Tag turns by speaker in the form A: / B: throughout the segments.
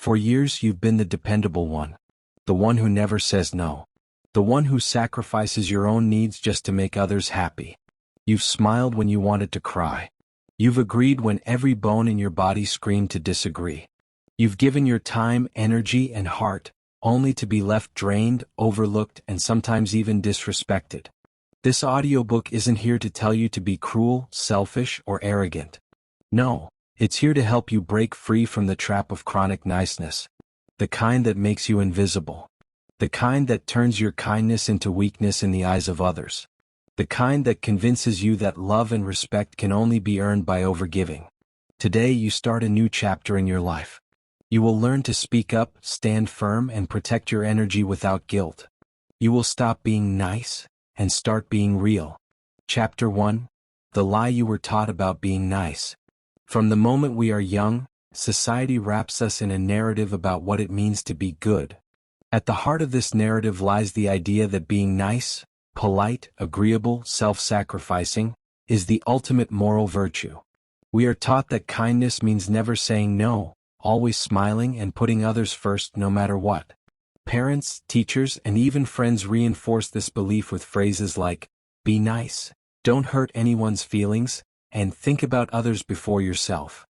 A: For years you've been the dependable one. The one who never says no. The one who sacrifices your own needs just to make others happy. You've smiled when you wanted to cry. You've agreed when every bone in your body screamed to disagree. You've given your time, energy, and heart, only to be left drained, overlooked, and sometimes even disrespected. This audiobook isn't here to tell you to be cruel, selfish, or arrogant. No, it's here to help you break free from the trap of chronic niceness. The kind that makes you invisible. The kind that turns your kindness into weakness in the eyes of others. The kind that convinces you that love and respect can only be earned by overgiving. Today you start a new chapter in your life. You will learn to speak up, stand firm, and protect your energy without guilt. You will stop being nice and start being real. Chapter 1. The lie you were taught about being nice. From the moment we are young, society wraps us in a narrative about what it means to be good. At the heart of this narrative lies the idea that being nice, polite, agreeable, self-sacrificing, is the ultimate moral virtue. We are taught that kindness means never saying no, always smiling and putting others first no matter what. Parents, teachers, and even friends reinforce this belief with phrases like, be nice, don't hurt anyone's feelings, and think about others before yourself.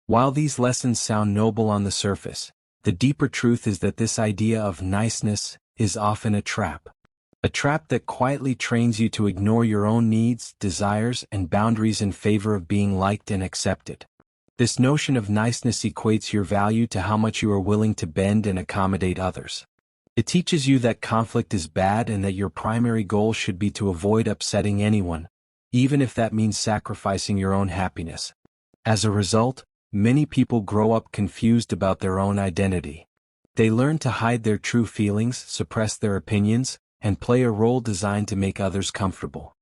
A: While these lessons sound noble on the surface, the deeper truth is that this idea of niceness is often a trap. A trap that quietly trains you to ignore your own needs, desires, and boundaries in favor of being liked and accepted. This notion of niceness equates your value to how much you are willing to bend and accommodate others. It teaches you that conflict is bad and that your primary goal should be to avoid upsetting anyone, even if that means sacrificing your own happiness. As a result, many people grow up confused about their own identity. They learn to hide their true feelings, suppress their opinions, and play a role designed to make others comfortable.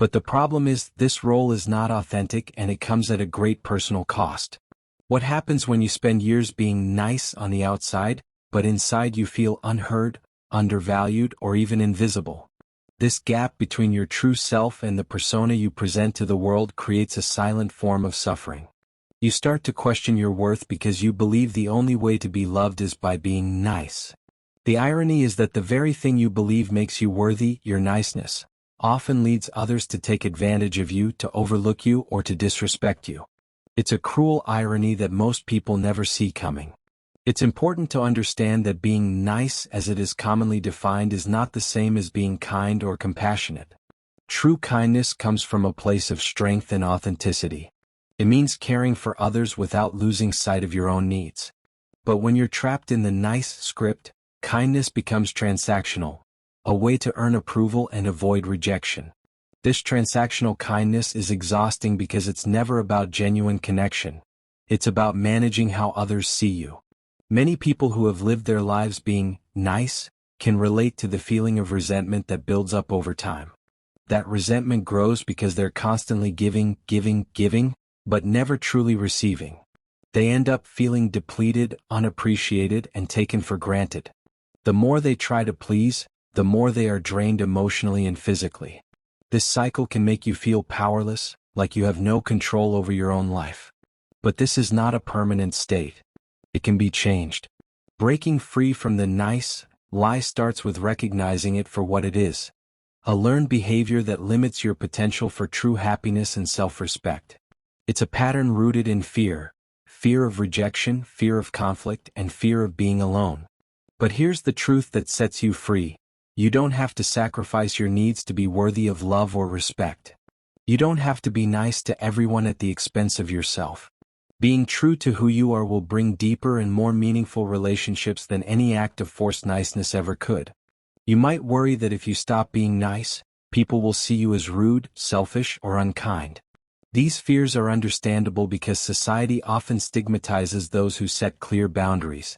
A: But the problem is, this role is not authentic and it comes at a great personal cost. What happens when you spend years being nice on the outside, but inside you feel unheard, undervalued, or even invisible? This gap between your true self and the persona you present to the world creates a silent form of suffering. You start to question your worth because you believe the only way to be loved is by being nice. The irony is that the very thing you believe makes you worthy, your niceness, often leads others to take advantage of you, to overlook you, or to disrespect you. It's a cruel irony that most people never see coming. It's important to understand that being nice, as it is commonly defined, is not the same as being kind or compassionate. True kindness comes from a place of strength and authenticity. It means caring for others without losing sight of your own needs. But when you're trapped in the nice script, kindness becomes transactional, a way to earn approval and avoid rejection. This transactional kindness is exhausting because it's never about genuine connection. It's about managing how others see you. Many people who have lived their lives being nice can relate to the feeling of resentment that builds up over time. That resentment grows because they're constantly giving, but never truly receiving. They end up feeling depleted, unappreciated, and taken for granted. The more they try to please, the more they are drained emotionally and physically. This cycle can make you feel powerless, like you have no control over your own life. But this is not a permanent state. It can be changed. Breaking free from the nice lie starts with recognizing it for what it is: a learned behavior that limits your potential for true happiness and self-respect. It's a pattern rooted in fear of rejection, fear of conflict, and fear of being alone. But here's the truth that sets you free. You don't have to sacrifice your needs to be worthy of love or respect. You don't have to be nice to everyone at the expense of yourself. Being true to who you are will bring deeper and more meaningful relationships than any act of forced niceness ever could. You might worry that if you stop being nice, people will see you as rude, selfish, or unkind. These fears are understandable because society often stigmatizes those who set clear boundaries.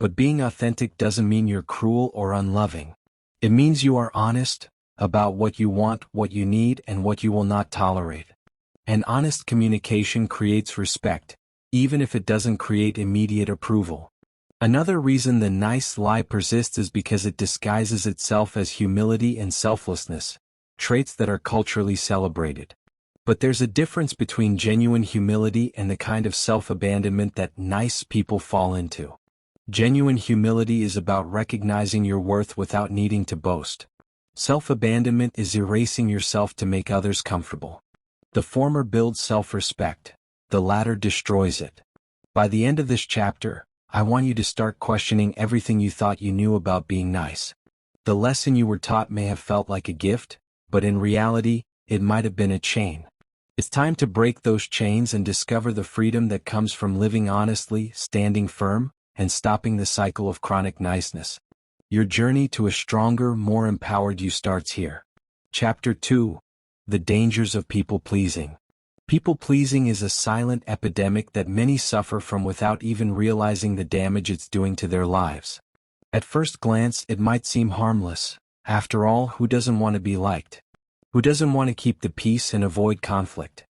A: But being authentic doesn't mean you're cruel or unloving. It means you are honest about what you want, what you need, and what you will not tolerate. And honest communication creates respect, even if it doesn't create immediate approval. Another reason the nice lie persists is because it disguises itself as humility and selflessness, traits that are culturally celebrated. But there's a difference between genuine humility and the kind of self-abandonment that nice people fall into. Genuine humility is about recognizing your worth without needing to boast. Self-abandonment is erasing yourself to make others comfortable. The former builds self-respect, the latter destroys it. By the end of this chapter, I want you to start questioning everything you thought you knew about being nice. The lesson you were taught may have felt like a gift, but in reality, it might have been a chain. It's time to break those chains and discover the freedom that comes from living honestly, standing firm, and stopping the cycle of chronic niceness. Your journey to a stronger, more empowered you starts here. Chapter 2. The Dangers of People-Pleasing. People-pleasing is a silent epidemic that many suffer from without even realizing the damage it's doing to their lives. At first glance, it might seem harmless. After all, who doesn't want to be liked? Who doesn't want to keep the peace and avoid conflict?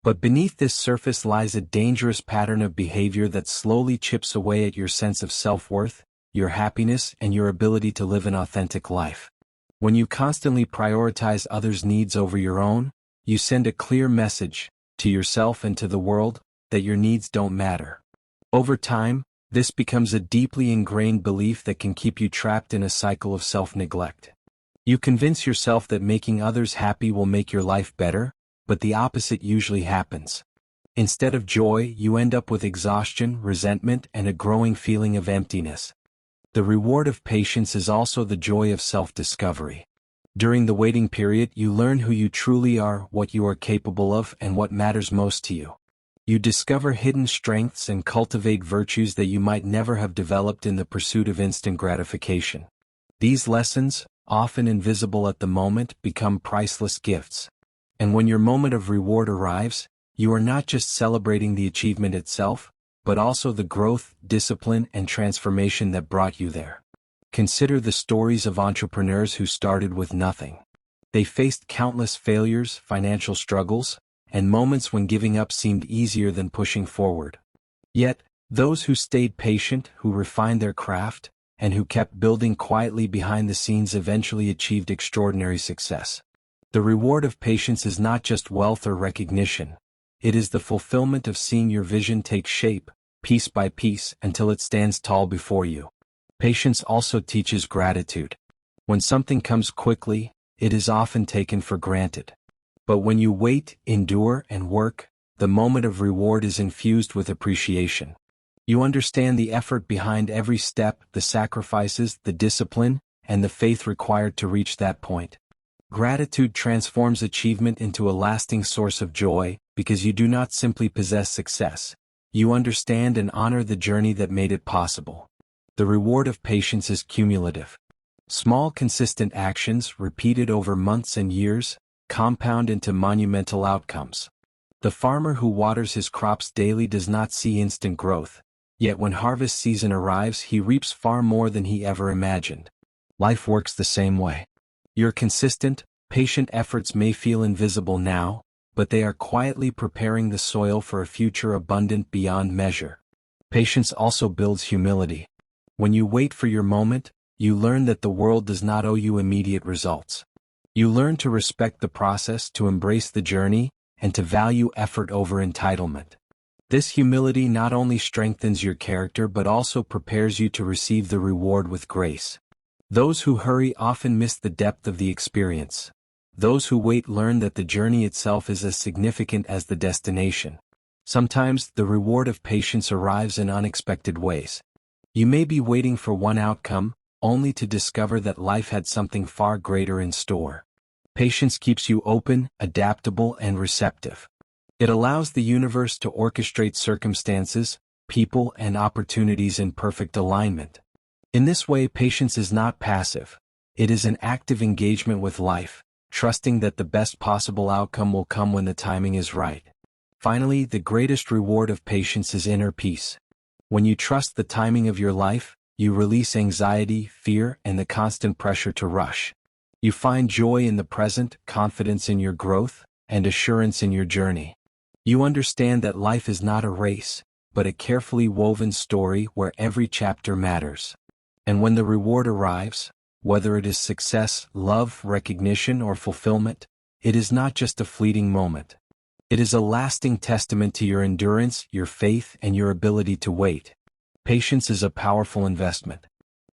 A: But beneath this surface lies a dangerous pattern of behavior that slowly chips away at your sense of self-worth, your happiness, and your ability to live an authentic life. When you constantly prioritize others' needs over your own, you send a clear message, to yourself and to the world, that your needs don't matter. Over time, this becomes a deeply ingrained belief that can keep you trapped in a cycle of self-neglect. You convince yourself that making others happy will make your life better, but the opposite usually happens. Instead of joy, you end up with exhaustion, resentment, and a growing feeling of emptiness. The reward of patience is also the joy of self-discovery. During the waiting period, you learn who you truly are, what you are capable of, and what matters most to you. You discover hidden strengths and cultivate virtues that you might never have developed in the pursuit of instant gratification. These lessons, often invisible at the moment, become priceless gifts. And when your moment of reward arrives, you are not just celebrating the achievement itself, but also the growth, discipline, and transformation that brought you there. Consider the stories of entrepreneurs who started with nothing. They faced countless failures, financial struggles, and moments when giving up seemed easier than pushing forward. Yet, those who stayed patient, who refined their craft, and who kept building quietly behind the scenes eventually achieved extraordinary success. The reward of patience is not just wealth or recognition. It is the fulfillment of seeing your vision take shape, piece by piece, until it stands tall before you. Patience also teaches gratitude. When something comes quickly, it is often taken for granted. But when you wait, endure, and work, the moment of reward is infused with appreciation. You understand the effort behind every step, the sacrifices, the discipline, and the faith required to reach that point. Gratitude transforms achievement into a lasting source of joy, because you do not simply possess success. You understand and honor the journey that made it possible. The reward of patience is cumulative. Small consistent actions, repeated over months and years, compound into monumental outcomes. The farmer who waters his crops daily does not see instant growth, yet when harvest season arrives he reaps far more than he ever imagined. Life works the same way. Your consistent, patient efforts may feel invisible now, but they are quietly preparing the soil for a future abundant beyond measure. Patience also builds humility. When you wait for your moment, you learn that the world does not owe you immediate results. You learn to respect the process, to embrace the journey, and to value effort over entitlement. This humility not only strengthens your character but also prepares you to receive the reward with grace. Those who hurry often miss the depth of the experience. Those who wait learn that the journey itself is as significant as the destination. Sometimes, the reward of patience arrives in unexpected ways. You may be waiting for one outcome, only to discover that life had something far greater in store. Patience keeps you open, adaptable, and receptive. It allows the universe to orchestrate circumstances, people, and opportunities in perfect alignment. In this way, patience is not passive. It is an active engagement with life, trusting that the best possible outcome will come when the timing is right. Finally, the greatest reward of patience is inner peace. When you trust the timing of your life, you release anxiety, fear, and the constant pressure to rush. You find joy in the present, confidence in your growth, and assurance in your journey. You understand that life is not a race, but a carefully woven story where every chapter matters. And when the reward arrives, whether it is success, love, recognition, or fulfillment, it is not just a fleeting moment. It is a lasting testament to your endurance, your faith, and your ability to wait. Patience is a powerful investment.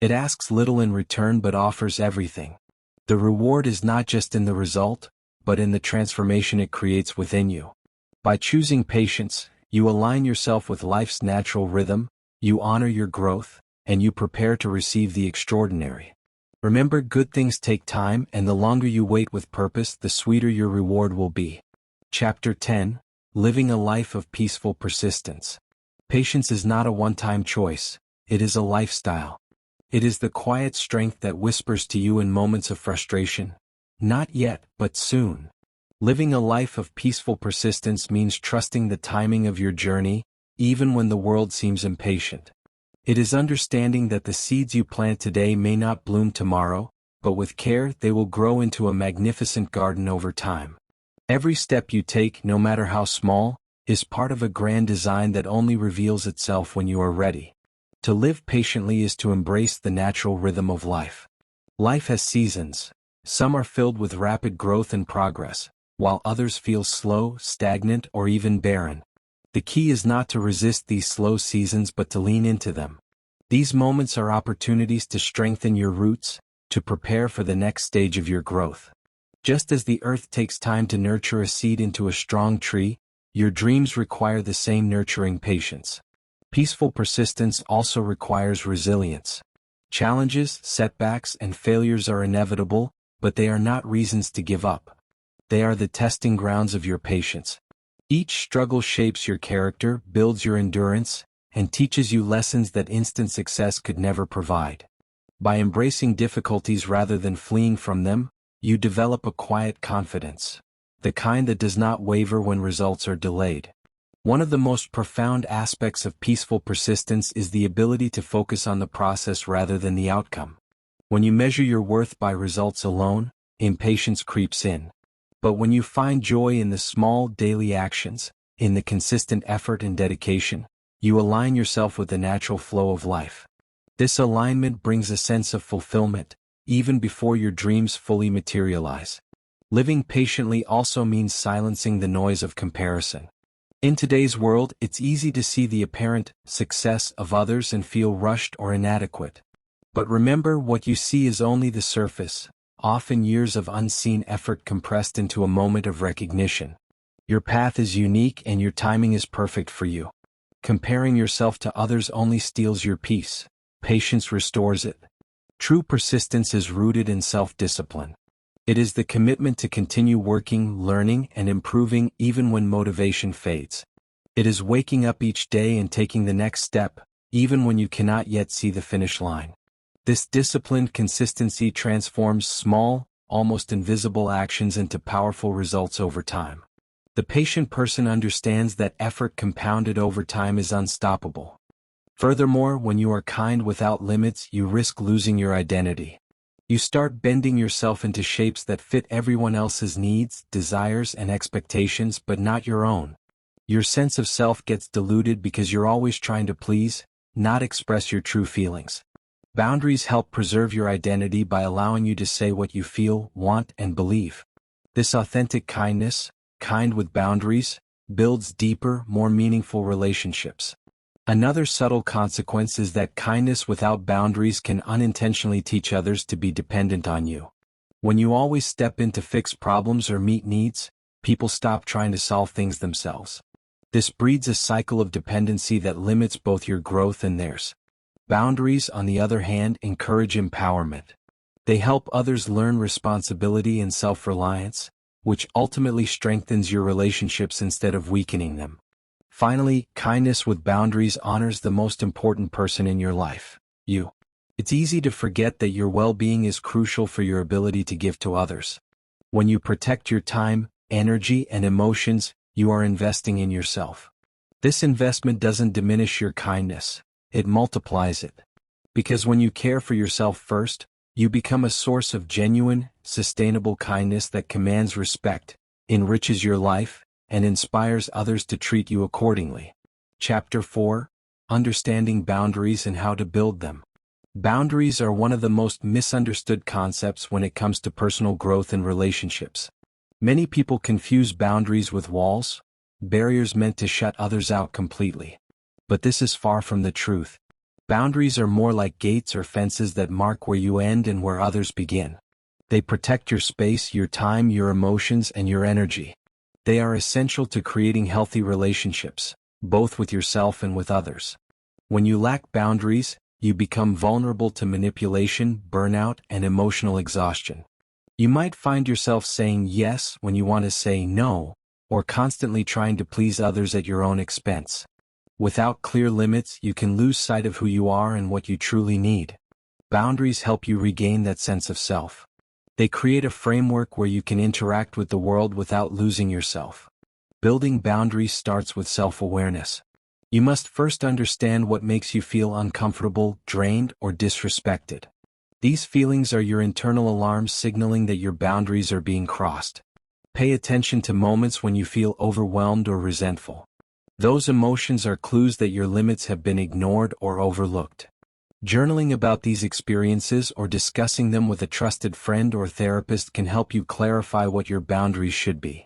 A: It asks little in return but offers everything. The reward is not just in the result, but in the transformation it creates within you. By choosing patience, you align yourself with life's natural rhythm, you honor your growth, and you prepare to receive the extraordinary. Remember, good things take time, and the longer you wait with purpose, the sweeter your reward will be. Chapter 10: Living a Life of Peaceful Persistence. Patience is not a one-time choice, it is a lifestyle. It is the quiet strength that whispers to you in moments of frustration, "Not yet, but soon." Living a life of peaceful persistence means trusting the timing of your journey, even when the world seems impatient. It is understanding that the seeds you plant today may not bloom tomorrow, but with care they will grow into a magnificent garden over time. Every step you take, no matter how small, is part of a grand design that only reveals itself when you are ready. To live patiently is to embrace the natural rhythm of life. Life has seasons. Some are filled with rapid growth and progress, while others feel slow, stagnant, or even barren. The key is not to resist these slow seasons but to lean into them. These moments are opportunities to strengthen your roots, to prepare for the next stage of your growth. Just as the earth takes time to nurture a seed into a strong tree, your dreams require the same nurturing patience. Peaceful persistence also requires resilience. Challenges, setbacks, and failures are inevitable, but they are not reasons to give up. They are the testing grounds of your patience. Each struggle shapes your character, builds your endurance, and teaches you lessons that instant success could never provide. By embracing difficulties rather than fleeing from them, you develop a quiet confidence, the kind that does not waver when results are delayed. One of the most profound aspects of peaceful persistence is the ability to focus on the process rather than the outcome. When you measure your worth by results alone, impatience creeps in. But when you find joy in the small daily actions, in the consistent effort and dedication, you align yourself with the natural flow of life. This alignment brings a sense of fulfillment, even before your dreams fully materialize. Living patiently also means silencing the noise of comparison. In today's world, it's easy to see the apparent success of others and feel rushed or inadequate. But remember, what you see is only the surface, often years of unseen effort compressed into a moment of recognition. Your path is unique and your timing is perfect for you. Comparing yourself to others only steals your peace. Patience restores it. True persistence is rooted in self-discipline. It is the commitment to continue working, learning, and improving even when motivation fades. It is waking up each day and taking the next step, even when you cannot yet see the finish line. This disciplined consistency transforms small, almost invisible actions into powerful results over time. The patient person understands that effort compounded over time is unstoppable. Furthermore, when you are kind without limits, you risk losing your identity. You start bending yourself into shapes that fit everyone else's needs, desires, and expectations, but not your own. Your sense of self gets diluted because you're always trying to please, not express your true feelings. Boundaries help preserve your identity by allowing you to say what you feel, want, and believe. This authentic kindness, kind with boundaries, builds deeper, more meaningful relationships. Another subtle consequence is that kindness without boundaries can unintentionally teach others to be dependent on you. When you always step in to fix problems or meet needs, people stop trying to solve things themselves. This breeds a cycle of dependency that limits both your growth and theirs. Boundaries, on the other hand, encourage empowerment. They help others learn responsibility and self-reliance, which ultimately strengthens your relationships instead of weakening them. Finally, kindness with boundaries honors the most important person in your life, you. It's easy to forget that your well-being is crucial for your ability to give to others. When you protect your time, energy, and emotions, you are investing in yourself. This investment doesn't diminish your kindness, it multiplies it. Because when you care for yourself first, you become a source of genuine, sustainable kindness that commands respect, enriches your life, and inspires others to treat you accordingly. Chapter 4: Understanding Boundaries and How to Build Them. Boundaries are one of the most misunderstood concepts when it comes to personal growth and relationships. Many people confuse boundaries with walls, barriers meant to shut others out completely. But this is far from the truth. Boundaries are more like gates or fences that mark where you end and where others begin. They protect your space, your time, your emotions, and your energy. They are essential to creating healthy relationships, both with yourself and with others. When you lack boundaries, you become vulnerable to manipulation, burnout, and emotional exhaustion. You might find yourself saying yes when you want to say no, or constantly trying to please others at your own expense. Without clear limits, you can lose sight of who you are and what you truly need. Boundaries help you regain that sense of self. They create a framework where you can interact with the world without losing yourself. Building boundaries starts with self-awareness. You must first understand what makes you feel uncomfortable, drained, or disrespected. These feelings are your internal alarms signaling that your boundaries are being crossed. Pay attention to moments when you feel overwhelmed or resentful. Those emotions are clues that your limits have been ignored or overlooked. Journaling about these experiences or discussing them with a trusted friend or therapist can help you clarify what your boundaries should be.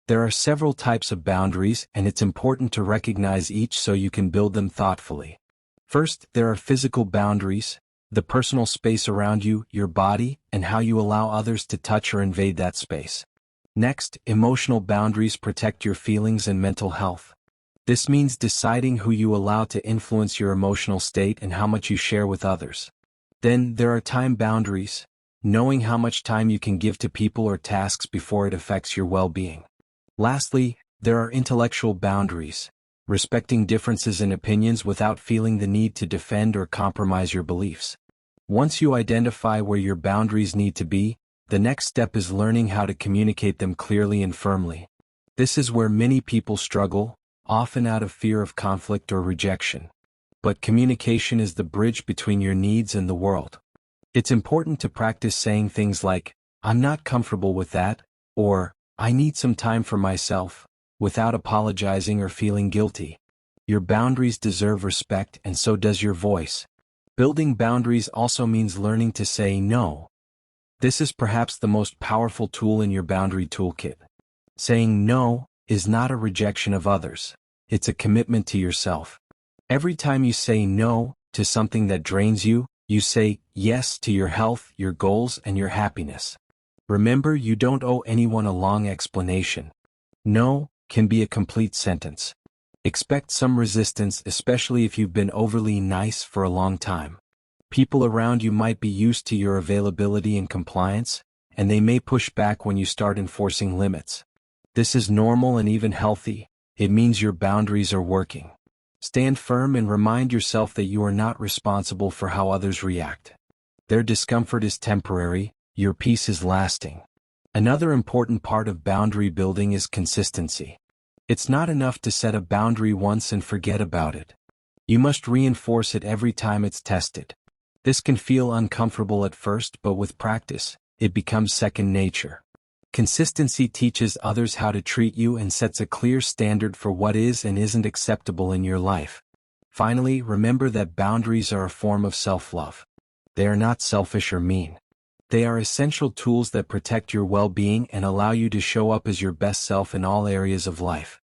A: There are several types of boundaries, and it's important to recognize each so you can build them thoughtfully. First, there are physical boundaries, the personal space around you, your body, and how you allow others to touch or invade that space. Next, emotional boundaries protect your feelings and mental health. This means deciding who you allow to influence your emotional state and how much you share with others. Then there are time boundaries, knowing how much time you can give to people or tasks before it affects your well-being. Lastly, there are intellectual boundaries, respecting differences in opinions without feeling the need to defend or compromise your beliefs. Once you identify where your boundaries need to be, the next step is learning how to communicate them clearly and firmly. This is where many people struggle, often out of fear of conflict or rejection. But communication is the bridge between your needs and the world. It's important to practice saying things like, "I'm not comfortable with that," or "I need some time for myself," without apologizing or feeling guilty. Your boundaries deserve respect, and so does your voice. Building boundaries also means learning to say no. This is perhaps the most powerful tool in your boundary toolkit. Saying no is not a rejection of others. It's a commitment to yourself. Every time you say no to something that drains you, you say yes to your health, your goals, and your happiness. Remember, you don't owe anyone a long explanation. No can be a complete sentence. Expect some resistance, especially if you've been overly nice for a long time. People around you might be used to your availability and compliance, and they may push back when you start enforcing limits. This is normal and even healthy. It means your boundaries are working. Stand firm and remind yourself that you are not responsible for how others react. Their discomfort is temporary, your peace is lasting. Another important part of boundary building is consistency. It's not enough to set a boundary once and forget about it. You must reinforce it every time it's tested. This can feel uncomfortable at first, but with practice, it becomes second nature. Consistency teaches others how to treat you and sets a clear standard for what is and isn't acceptable in your life. Finally, remember that boundaries are a form of self-love. They are not selfish or mean. They are essential tools that protect your well-being and allow you to show up as your best self in all areas of life.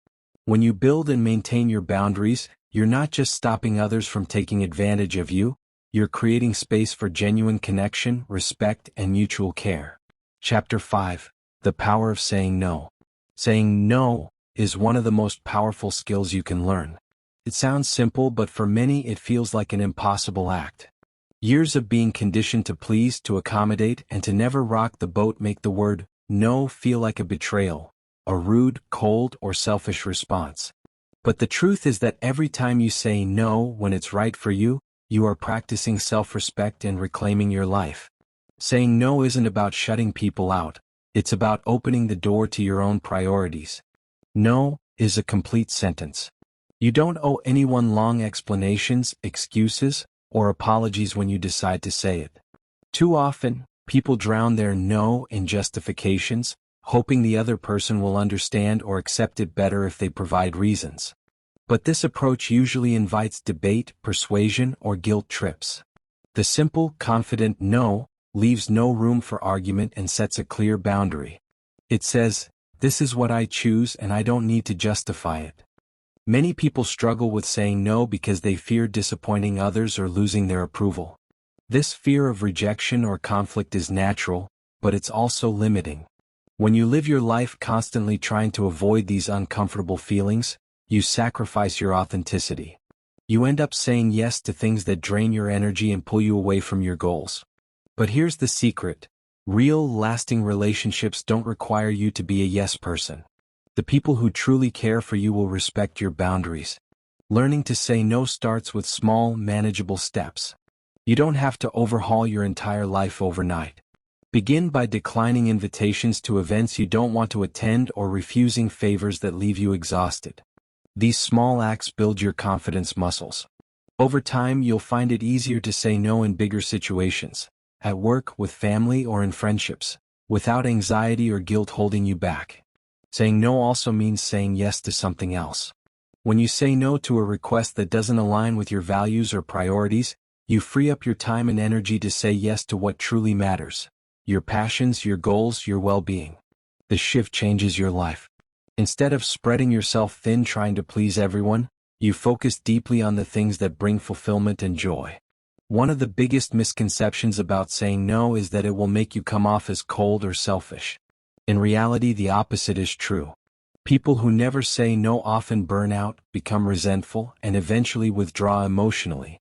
A: When you build and maintain your boundaries, you're not just stopping others from taking advantage of you, you're creating space for genuine connection, respect, and mutual care. Chapter 5. The Power of Saying No. Saying no is one of the most powerful skills you can learn. It sounds simple, but for many it feels like an impossible act. Years of being conditioned to please, to accommodate, and to never rock the boat make the word no feel like a betrayal, a rude, cold, or selfish response. But the truth is that every time you say no when it's right for you, you are practicing self-respect and reclaiming your life. Saying no isn't about shutting people out. It's about opening the door to your own priorities. No is a complete sentence. You don't owe anyone long explanations, excuses, or apologies when you decide to say it. Too often, people drown their no in justifications, hoping the other person will understand or accept it better if they provide reasons. But this approach usually invites debate, persuasion, or guilt trips. The simple, confident no leaves no room for argument and sets a clear boundary. It says, "This is what I choose and I don't need to justify it." Many people struggle with saying no because they fear disappointing others or losing their approval. This fear of rejection or conflict is natural, but it's also limiting. When you live your life constantly trying to avoid these uncomfortable feelings, you sacrifice your authenticity. You end up saying yes to things that drain your energy and pull you away from your goals. But here's the secret. Real, lasting relationships don't require you to be a yes person. The people who truly care for you will respect your boundaries. Learning to say no starts with small, manageable steps. You don't have to overhaul your entire life overnight. Begin by declining invitations to events you don't want to attend or refusing favors that leave you exhausted. These small acts build your confidence muscles. Over time, you'll find it easier to say no in bigger situations, at work, with family, or in friendships, without anxiety or guilt holding you back. Saying no also means saying yes to something else. When you say no to a request that doesn't align with your values or priorities, you free up your time and energy to say yes to what truly matters. Your passions, your goals, your well-being. The shift changes your life. Instead of spreading yourself thin trying to please everyone, you focus deeply on the things that bring fulfillment and joy. One of the biggest misconceptions about saying no is that it will make you come off as cold or selfish. In reality, the opposite is true. People who never say no often burn out, become resentful, and eventually withdraw emotionally.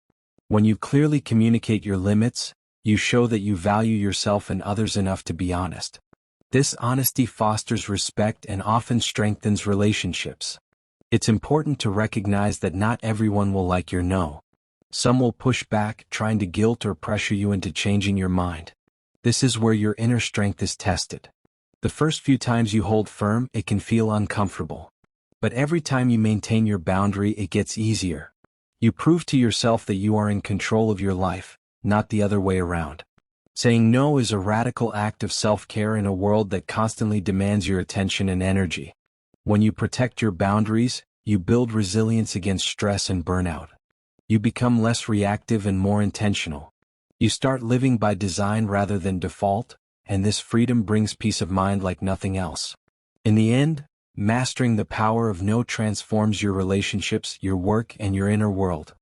A: When you clearly communicate your limits, you show that you value yourself and others enough to be honest. This honesty fosters respect and often strengthens relationships. It's important to recognize that not everyone will like your no. Some will push back, trying to guilt or pressure you into changing your mind. This is where your inner strength is tested. The first few times you hold firm, it can feel uncomfortable. But every time you maintain your boundary, it gets easier. You prove to yourself that you are in control of your life, not the other way around. Saying no is a radical act of self-care in a world that constantly demands your attention and energy. When you protect your boundaries, you build resilience against stress and burnout. You become less reactive and more intentional. You start living by design rather than default, and this freedom brings peace of mind like nothing else. In the end, mastering the power of no transforms your relationships, your work, and your inner world.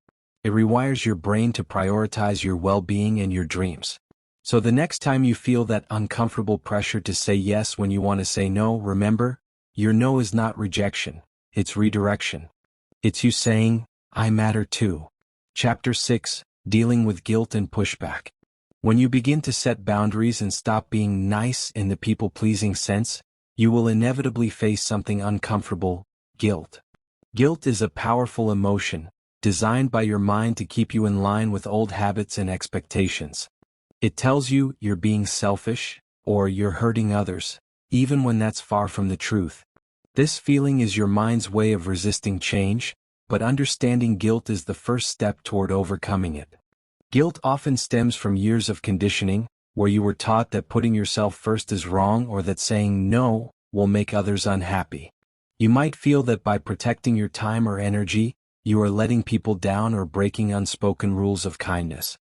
A: It rewires your brain to prioritize your well-being and your dreams. So the next time you feel that uncomfortable pressure to say yes when you want to say no, remember, your no is not rejection, it's redirection. It's you saying, I matter too. Chapter 6, Dealing with Guilt and Pushback. When you begin to set boundaries and stop being nice in the people-pleasing sense, you will inevitably face something uncomfortable: guilt. Guilt is a powerful emotion, designed by your mind to keep you in line with old habits and expectations. It tells you you're being selfish, or you're hurting others, even when that's far from the truth. This feeling is your mind's way of resisting change, but understanding guilt is the first step toward overcoming it. Guilt often stems from years of conditioning, where you were taught that putting yourself first is wrong or that saying no will make others unhappy. You might feel that by protecting your time or energy, you are letting people down or breaking unspoken rules of kindness.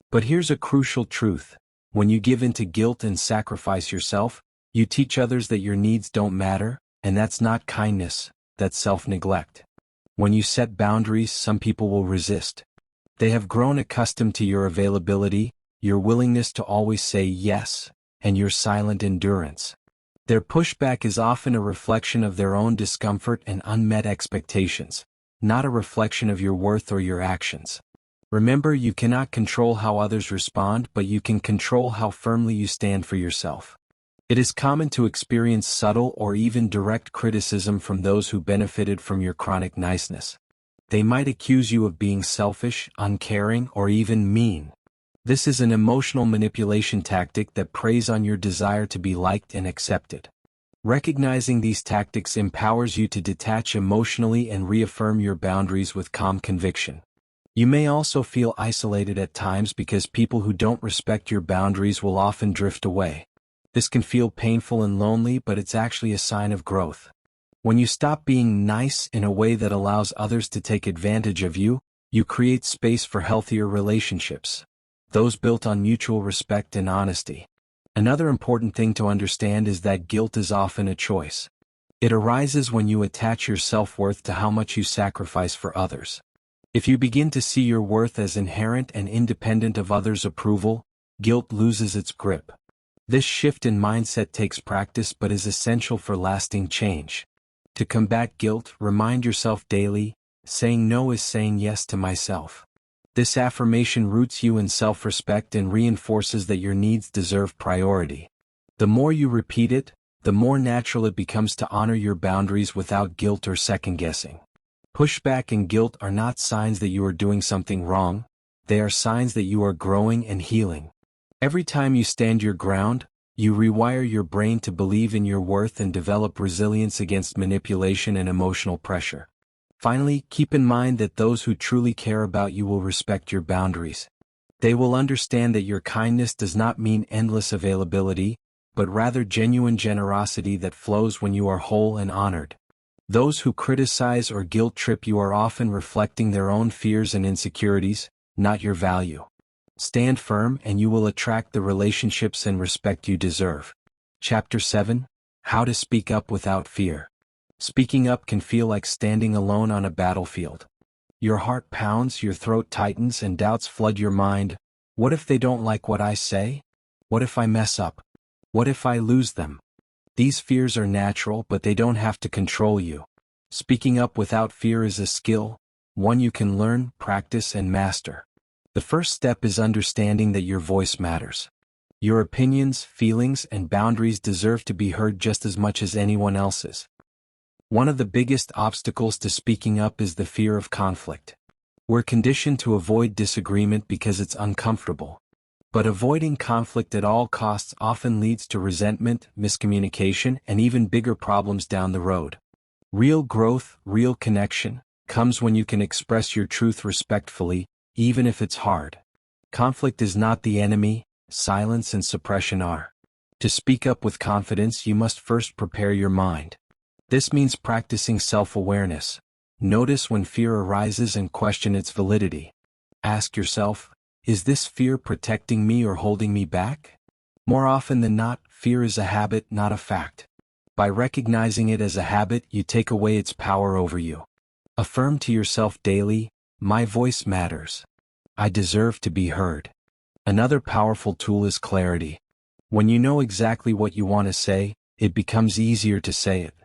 A: But here's a crucial truth. When you give in to guilt and sacrifice yourself, you teach others that your needs don't matter, and that's not kindness, that's self-neglect. When you set boundaries, some people will resist. They have grown accustomed to your availability, your willingness to always say yes, and your silent endurance. Their pushback is often a reflection of their own discomfort and unmet expectations, not a reflection of your worth or your actions. Remember, you cannot control how others respond, but you can control how firmly you stand for yourself. It is common to experience subtle or even direct criticism from those who benefited from your chronic niceness. They might accuse you of being selfish, uncaring, or even mean. This is an emotional manipulation tactic that preys on your desire to be liked and accepted. Recognizing these tactics empowers you to detach emotionally and reaffirm your boundaries with calm conviction. You may also feel isolated at times because people who don't respect your boundaries will often drift away. This can feel painful and lonely, but it's actually a sign of growth. When you stop being nice in a way that allows others to take advantage of you, you create space for healthier relationships, those built on mutual respect and honesty. Another important thing to understand is that guilt is often a choice. It arises when you attach your self-worth to how much you sacrifice for others. If you begin to see your worth as inherent and independent of others' approval, guilt loses its grip. This shift in mindset takes practice but is essential for lasting change. To combat guilt, remind yourself daily, saying no is saying yes to myself. This affirmation roots you in self-respect and reinforces that your needs deserve priority. The more you repeat it, the more natural it becomes to honor your boundaries without guilt or second-guessing. Pushback and guilt are not signs that you are doing something wrong, they are signs that you are growing and healing. Every time you stand your ground, you rewire your brain to believe in your worth and develop resilience against manipulation and emotional pressure. Finally, keep in mind that those who truly care about you will respect your boundaries. They will understand that your kindness does not mean endless availability, but rather genuine generosity that flows when you are whole and honored. Those who criticize or guilt-trip you are often reflecting their own fears and insecurities, not your value. Stand firm and you will attract the relationships and respect you deserve. Chapter 7: How to Speak Up Without Fear. Speaking up can feel like standing alone on a battlefield. Your heart pounds, your throat tightens, and doubts flood your mind. What if they don't like what I say? What if I mess up? What if I lose them? These fears are natural, but they don't have to control you. Speaking up without fear is a skill, one you can learn, practice, and master. The first step is understanding that your voice matters. Your opinions, feelings, and boundaries deserve to be heard just as much as anyone else's. One of the biggest obstacles to speaking up is the fear of conflict. We're conditioned to avoid disagreement because it's uncomfortable. But avoiding conflict at all costs often leads to resentment, miscommunication, and even bigger problems down the road. Real growth, real connection, comes when you can express your truth respectfully, even if it's hard. Conflict is not the enemy, silence and suppression are. To speak up with confidence, you must first prepare your mind. This means practicing self-awareness. Notice when fear arises and question its validity. Ask yourself, is this fear protecting me or holding me back? More often than not, fear is a habit, not a fact. By recognizing it as a habit, you take away its power over you. Affirm to yourself daily, my voice matters. I deserve to be heard. Another powerful tool is clarity. When you know exactly what you want to say, it becomes easier to say it.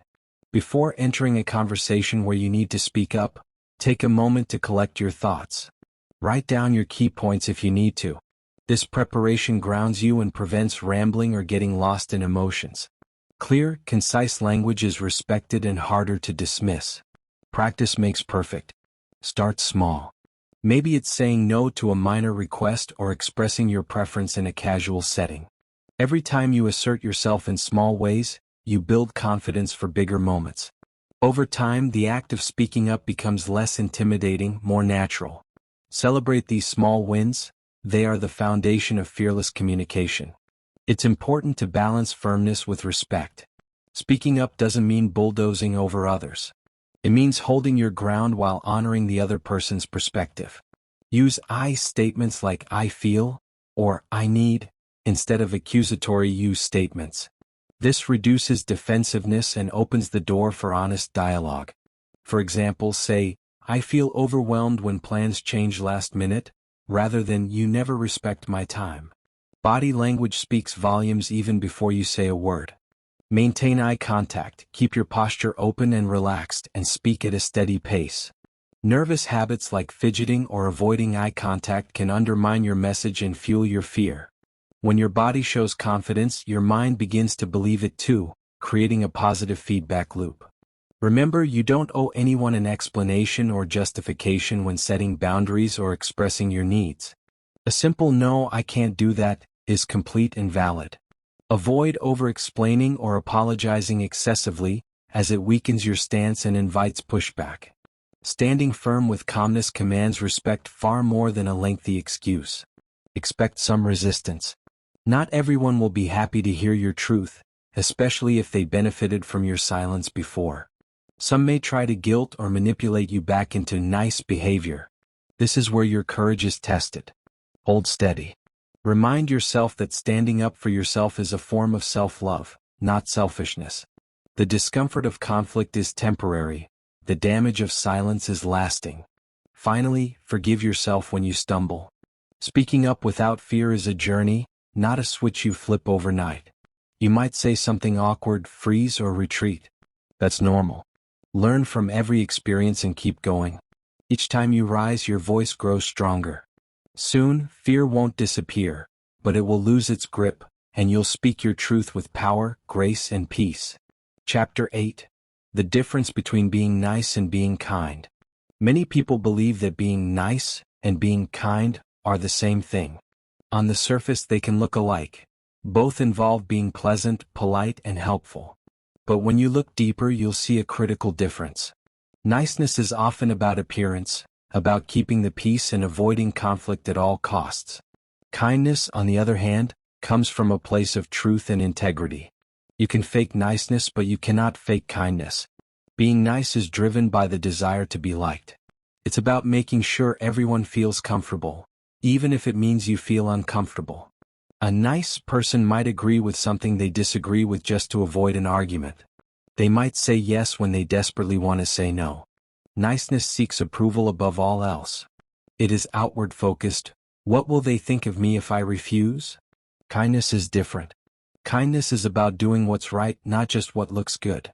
A: Before entering a conversation where you need to speak up, take a moment to collect your thoughts. Write down your key points if you need to. This preparation grounds you and prevents rambling or getting lost in emotions. Clear, concise language is respected and harder to dismiss. Practice makes perfect. Start small. Maybe it's saying no to a minor request or expressing your preference in a casual setting. Every time you assert yourself in small ways, you build confidence for bigger moments. Over time, the act of speaking up becomes less intimidating, more natural. Celebrate these small wins, they are the foundation of fearless communication. It's important to balance firmness with respect. Speaking up doesn't mean bulldozing over others. It means holding your ground while honoring the other person's perspective. Use I statements like I feel or I need instead of accusatory you statements. This reduces defensiveness and opens the door for honest dialogue. For example, say, I feel overwhelmed when plans change last minute, rather than you never respect my time. Body language speaks volumes even before you say a word. Maintain eye contact, keep your posture open and relaxed, and speak at a steady pace. Nervous habits like fidgeting or avoiding eye contact can undermine your message and fuel your fear. When your body shows confidence, your mind begins to believe it too, creating a positive feedback loop. Remember, you don't owe anyone an explanation or justification when setting boundaries or expressing your needs. A simple "no, I can't do that" is complete and valid. Avoid over-explaining or apologizing excessively, as it weakens your stance and invites pushback. Standing firm with calmness commands respect far more than a lengthy excuse. Expect some resistance. Not everyone will be happy to hear your truth, especially if they benefited from your silence before. Some may try to guilt or manipulate you back into nice behavior. This is where your courage is tested. Hold steady. Remind yourself that standing up for yourself is a form of self-love, not selfishness. The discomfort of conflict is temporary. The damage of silence is lasting. Finally, forgive yourself when you stumble. Speaking up without fear is a journey, not a switch you flip overnight. You might say something awkward, freeze, or retreat. That's normal. Learn from every experience and keep going. Each time you rise, your voice grows stronger. Soon, fear won't disappear, but it will lose its grip, and you'll speak your truth with power, grace, and peace. Chapter 8. The difference between being nice and being kind. Many people believe that being nice and being kind are the same thing. On the surface, they can look alike. Both involve being pleasant, polite, and helpful. But when you look deeper, you'll see a critical difference. Niceness is often about appearance, about keeping the peace and avoiding conflict at all costs. Kindness, on the other hand, comes from a place of truth and integrity. You can fake niceness, but you cannot fake kindness. Being nice is driven by the desire to be liked. It's about making sure everyone feels comfortable, even if it means you feel uncomfortable. A nice person might agree with something they disagree with just to avoid an argument. They might say yes when they desperately want to say no. Niceness seeks approval above all else. It is outward focused. What will they think of me if I refuse? Kindness is different. Kindness is about doing what's right, not just what looks good.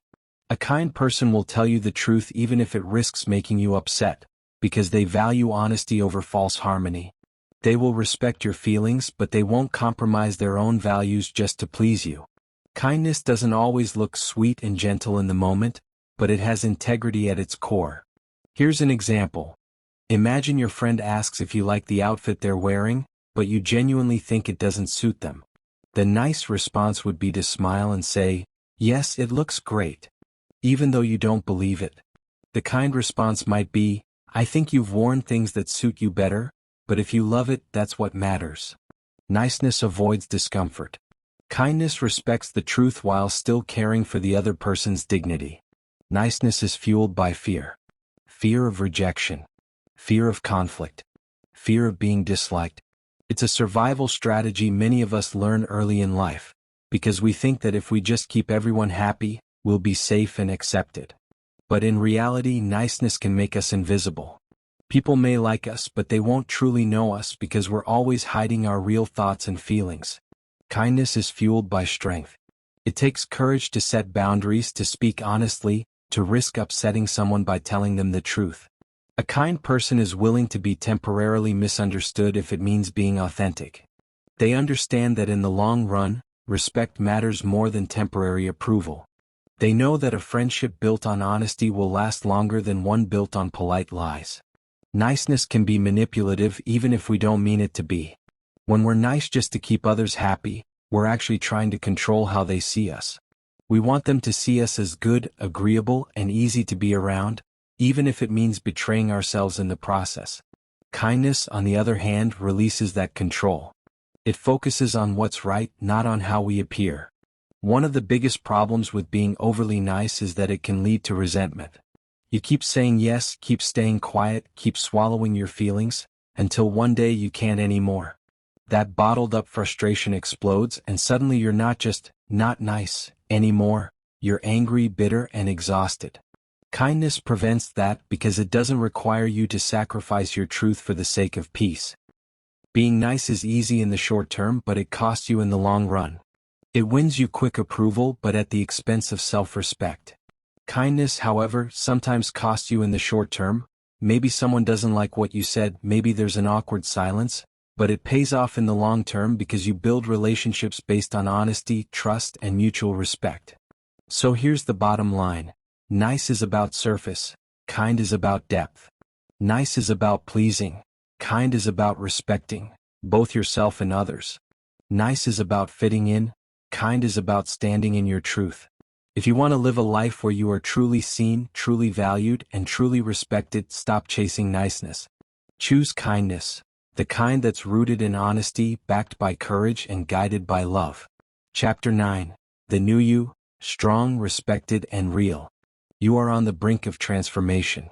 A: A kind person will tell you the truth even if it risks making you upset, because they value honesty over false harmony. They will respect your feelings, but they won't compromise their own values just to please you. Kindness doesn't always look sweet and gentle in the moment, but it has integrity at its core. Here's an example. Imagine your friend asks if you like the outfit they're wearing, but you genuinely think it doesn't suit them. The nice response would be to smile and say, "Yes, it looks great," even though you don't believe it. The kind response might be, "I think you've worn things that suit you better, but if you love it, that's what matters." Niceness avoids discomfort. Kindness respects the truth while still caring for the other person's dignity. Niceness is fueled by fear. Fear of rejection. Fear of conflict. Fear of being disliked. It's a survival strategy many of us learn early in life, because we think that if we just keep everyone happy, we'll be safe and accepted. But in reality, niceness can make us invisible. People may like us, but they won't truly know us because we're always hiding our real thoughts and feelings. Kindness is fueled by strength. It takes courage to set boundaries, to speak honestly, to risk upsetting someone by telling them the truth. A kind person is willing to be temporarily misunderstood if it means being authentic. They understand that in the long run, respect matters more than temporary approval. They know that a friendship built on honesty will last longer than one built on polite lies. Niceness can be manipulative even if we don't mean it to be. When we're nice just to keep others happy, we're actually trying to control how they see us. We want them to see us as good, agreeable, and easy to be around, even if it means betraying ourselves in the process. Kindness, on the other hand, releases that control. It focuses on what's right, not on how we appear. One of the biggest problems with being overly nice is that it can lead to resentment. You keep saying yes, keep staying quiet, keep swallowing your feelings, until one day you can't anymore. That bottled-up frustration explodes, and suddenly you're not just not nice anymore, you're angry, bitter, and exhausted. Kindness prevents that because it doesn't require you to sacrifice your truth for the sake of peace. Being nice is easy in the short term, but it costs you in the long run. It wins you quick approval, but at the expense of self-respect. Kindness, however, sometimes costs you in the short term. Maybe someone doesn't like what you said, maybe there's an awkward silence, but it pays off in the long term because you build relationships based on honesty, trust, and mutual respect. So here's the bottom line. Nice is about surface, kind is about depth. Nice is about pleasing, kind is about respecting, both yourself and others. Nice is about fitting in, kind is about standing in your truth. If you want to live a life where you are truly seen, truly valued, and truly respected, stop chasing niceness. Choose kindness. The kind that's rooted in honesty, backed by courage, and guided by love. Chapter 9. The New You, Strong, Respected, and Real. You are on the brink of transformation.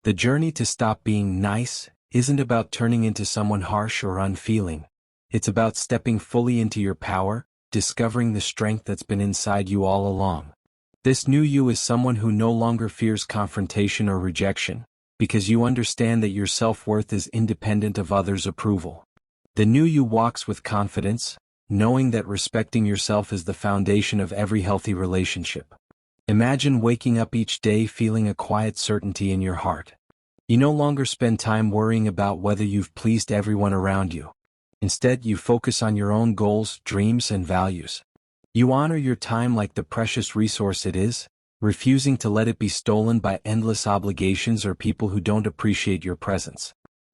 A: The journey to stop being nice isn't about turning into someone harsh or unfeeling. It's about stepping fully into your power, discovering the strength that's been inside you all along. This new you is someone who no longer fears confrontation or rejection, because you understand that your self-worth is independent of others' approval. The new you walks with confidence, knowing that respecting yourself is the foundation of every healthy relationship. Imagine waking up each day feeling a quiet certainty in your heart. You no longer spend time worrying about whether you've pleased everyone around you. Instead, you focus on your own goals, dreams, and values. You honor your time like the precious resource it is, refusing to let it be stolen by endless obligations or people who don't appreciate your presence.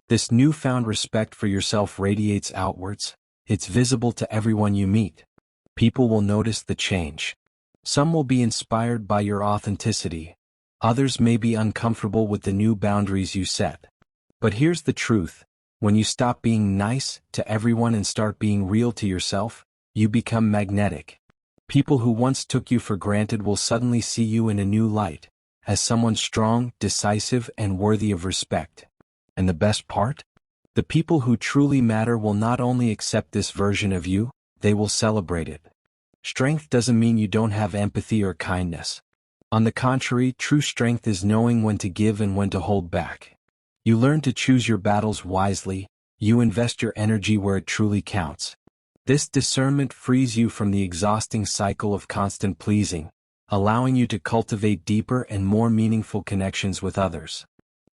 A: This newfound respect for yourself radiates outwards. It's visible to everyone you meet. People will notice the change. Some will be inspired by your authenticity. Others may be uncomfortable with the new boundaries you set. But here's the truth. When you stop being nice to everyone and start being real to yourself, you become magnetic. People who once took you for granted will suddenly see you in a new light, as someone strong, decisive, and worthy of respect. And the best part? The people who truly matter will not only accept this version of you, they will celebrate it. Strength doesn't mean you don't have empathy or kindness. On the contrary, true strength is knowing when to give and when to hold back. You learn to choose your battles wisely. You invest your energy where it truly counts. This discernment frees you from the exhausting cycle of constant pleasing, allowing you to cultivate deeper and more meaningful connections with others.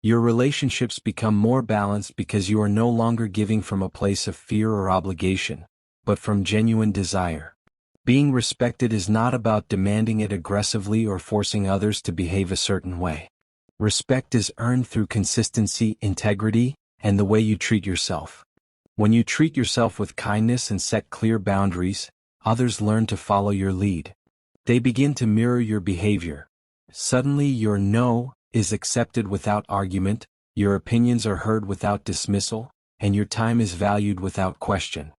A: Your relationships become more balanced because you are no longer giving from a place of fear or obligation, but from genuine desire. Being respected is not about demanding it aggressively or forcing others to behave a certain way. Respect is earned through consistency, integrity, and the way you treat yourself. When you treat yourself with kindness and set clear boundaries, others learn to follow your lead. They begin to mirror your behavior. Suddenly your no is accepted without argument, your opinions are heard without dismissal, and your time is valued without question.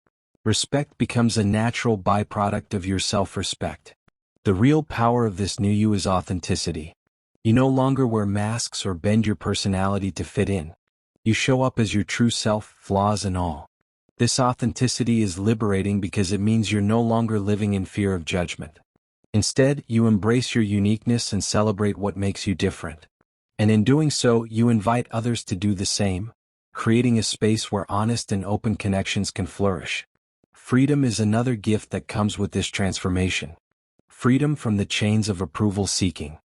A: Respect becomes a natural byproduct of your self-respect. The real power of this new you is authenticity. You no longer wear masks or bend your personality to fit in. You show up as your true self, flaws and all. This authenticity is liberating because it means you're no longer living in fear of judgment. Instead, you embrace your uniqueness and celebrate what makes you different. And in doing so, you invite others to do the same, creating a space where honest and open connections can flourish. Freedom is another gift that comes with this transformation. Freedom from the chains of approval seeking.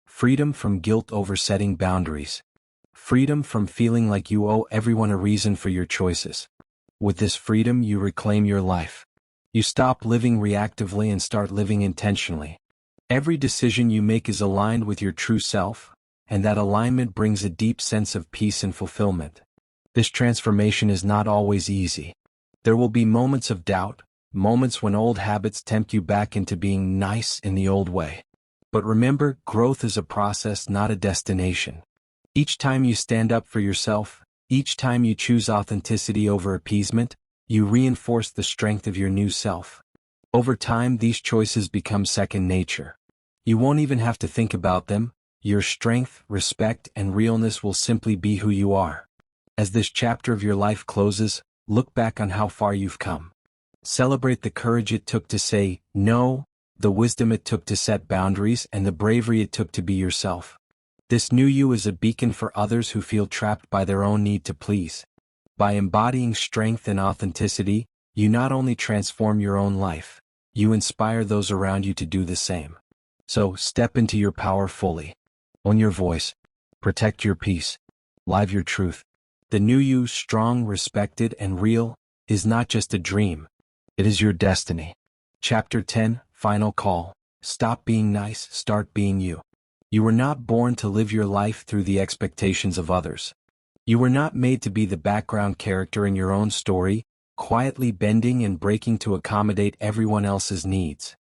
A: Freedom from guilt over setting boundaries. Freedom from feeling like you owe everyone a reason for your choices. With this freedom, you reclaim your life. You stop living reactively and start living intentionally. Every decision you make is aligned with your true self, and that alignment brings a deep sense of peace and fulfillment. This transformation is not always easy. There will be moments of doubt, moments when old habits tempt you back into being nice in the old way. But remember, growth is a process, not a destination. Each time you stand up for yourself, each time you choose authenticity over appeasement, you reinforce the strength of your new self. Over time, these choices become second nature. You won't even have to think about them. Your strength, respect, and realness will simply be who you are. As this chapter of your life closes, look back on how far you've come. Celebrate the courage it took to say no, the wisdom it took to set boundaries, and the bravery it took to be yourself. This new you is a beacon for others who feel trapped by their own need to please. By embodying strength and authenticity, you not only transform your own life, you inspire those around you to do the same. So, step into your power fully. Own your voice. Protect your peace. Live your truth. The new you, strong, respected, and real, is not just a dream. It is your destiny. Chapter 10, Final Call. Stop being nice, start being you. You were not born to live your life through the expectations of others. You were not made to be the background character in your own story, quietly bending and breaking to accommodate everyone else's needs.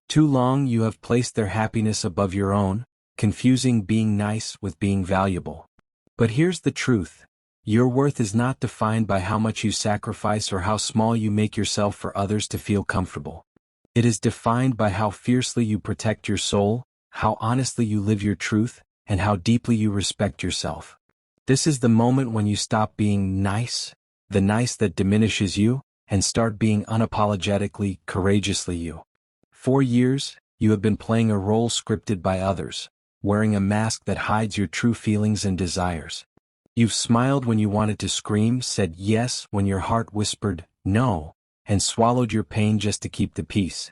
A: Too long you have placed their happiness above your own, confusing being nice with being valuable. But here's the truth. Your worth is not defined by how much you sacrifice or how small you make yourself for others to feel comfortable. It is defined by how fiercely you protect your soul, how honestly you live your truth, and how deeply you respect yourself. This is the moment when you stop being nice, the nice that diminishes you, and start being unapologetically, courageously you. For years, you have been playing a role scripted by others, wearing a mask that hides your true feelings and desires. You've smiled when you wanted to scream, said yes when your heart whispered no, and swallowed your pain just to keep the peace.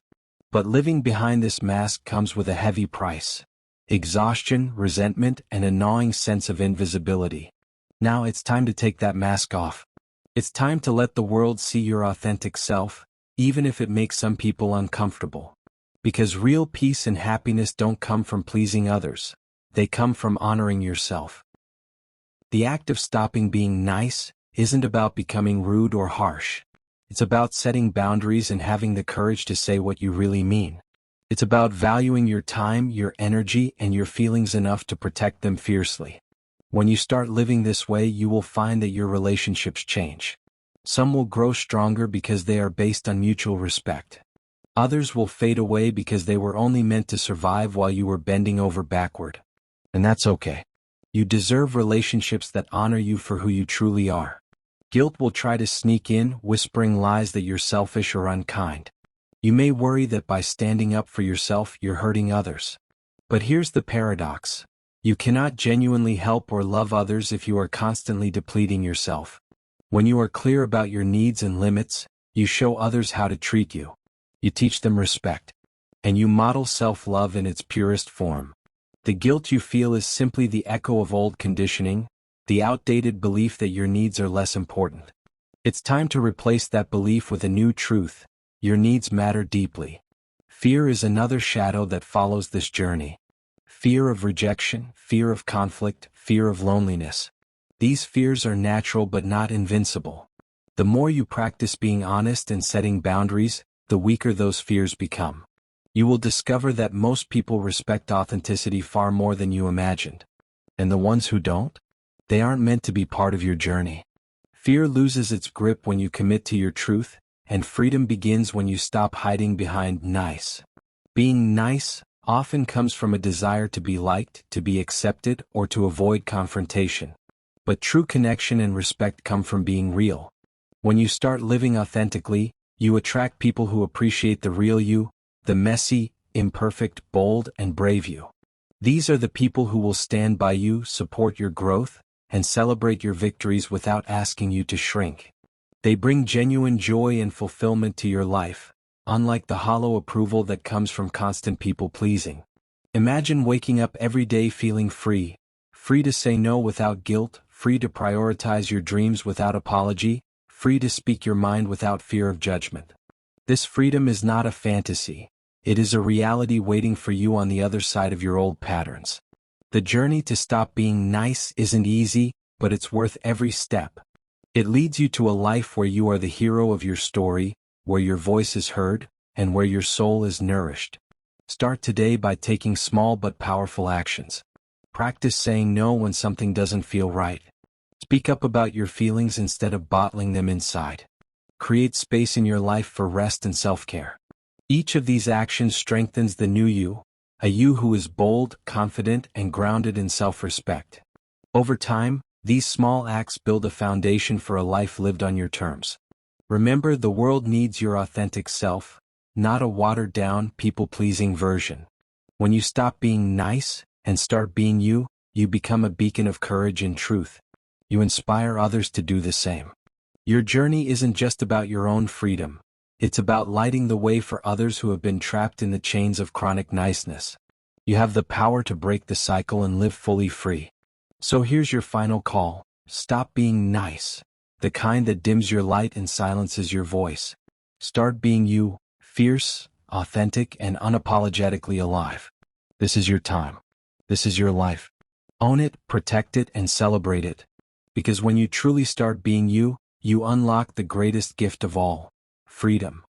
A: But living behind this mask comes with a heavy price: exhaustion, resentment, and a gnawing sense of invisibility. Now it's time to take that mask off. It's time to let the world see your authentic self, even if it makes some people uncomfortable. Because real peace and happiness don't come from pleasing others. They come from honoring yourself. The act of stopping being nice isn't about becoming rude or harsh. It's about setting boundaries and having the courage to say what you really mean. It's about valuing your time, your energy, and your feelings enough to protect them fiercely. When you start living this way, you will find that your relationships change. Some will grow stronger because they are based on mutual respect. Others will fade away because they were only meant to survive while you were bending over backward. And that's okay. You deserve relationships that honor you for who you truly are. Guilt will try to sneak in, whispering lies that you're selfish or unkind. You may worry that by standing up for yourself, you're hurting others. But here's the paradox. You cannot genuinely help or love others if you are constantly depleting yourself. When you are clear about your needs and limits, you show others how to treat you. You teach them respect. And you model self-love in its purest form. The guilt you feel is simply the echo of old conditioning, the outdated belief that your needs are less important. It's time to replace that belief with a new truth: your needs matter deeply. Fear is another shadow that follows this journey. Fear of rejection, fear of conflict, fear of loneliness. These fears are natural but not invincible. The more you practice being honest and setting boundaries, the weaker those fears become. You will discover that most people respect authenticity far more than you imagined. And the ones who don't? They aren't meant to be part of your journey. Fear loses its grip when you commit to your truth, and freedom begins when you stop hiding behind nice. Being nice often comes from a desire to be liked, to be accepted, or to avoid confrontation. But true connection and respect come from being real. When you start living authentically, you attract people who appreciate the real you, the messy, imperfect, bold, and brave you. These are the people who will stand by you, support your growth, and celebrate your victories without asking you to shrink. They bring genuine joy and fulfillment to your life, unlike the hollow approval that comes from constant people-pleasing. Imagine waking up every day feeling free, free to say no without guilt, free to prioritize your dreams without apology, free to speak your mind without fear of judgment. This freedom is not a fantasy. It is a reality waiting for you on the other side of your old patterns. The journey to stop being nice isn't easy, but it's worth every step. It leads you to a life where you are the hero of your story, where your voice is heard, and where your soul is nourished. Start today by taking small but powerful actions. Practice saying no when something doesn't feel right. Speak up about your feelings instead of bottling them inside. Create space in your life for rest and self-care. Each of these actions strengthens the new you, a you who is bold, confident, and grounded in self-respect. Over time, these small acts build a foundation for a life lived on your terms. Remember, the world needs your authentic self, not a watered-down, people-pleasing version. When you stop being nice and start being you, you become a beacon of courage and truth. You inspire others to do the same. Your journey isn't just about your own freedom. It's about lighting the way for others who have been trapped in the chains of chronic niceness. You have the power to break the cycle and live fully free. So here's your final call. Stop being nice, the kind that dims your light and silences your voice. Start being you, fierce, authentic, and unapologetically alive. This is your time. This is your life. Own it, protect it, and celebrate it. Because when you truly start being you, you unlock the greatest gift of all: freedom.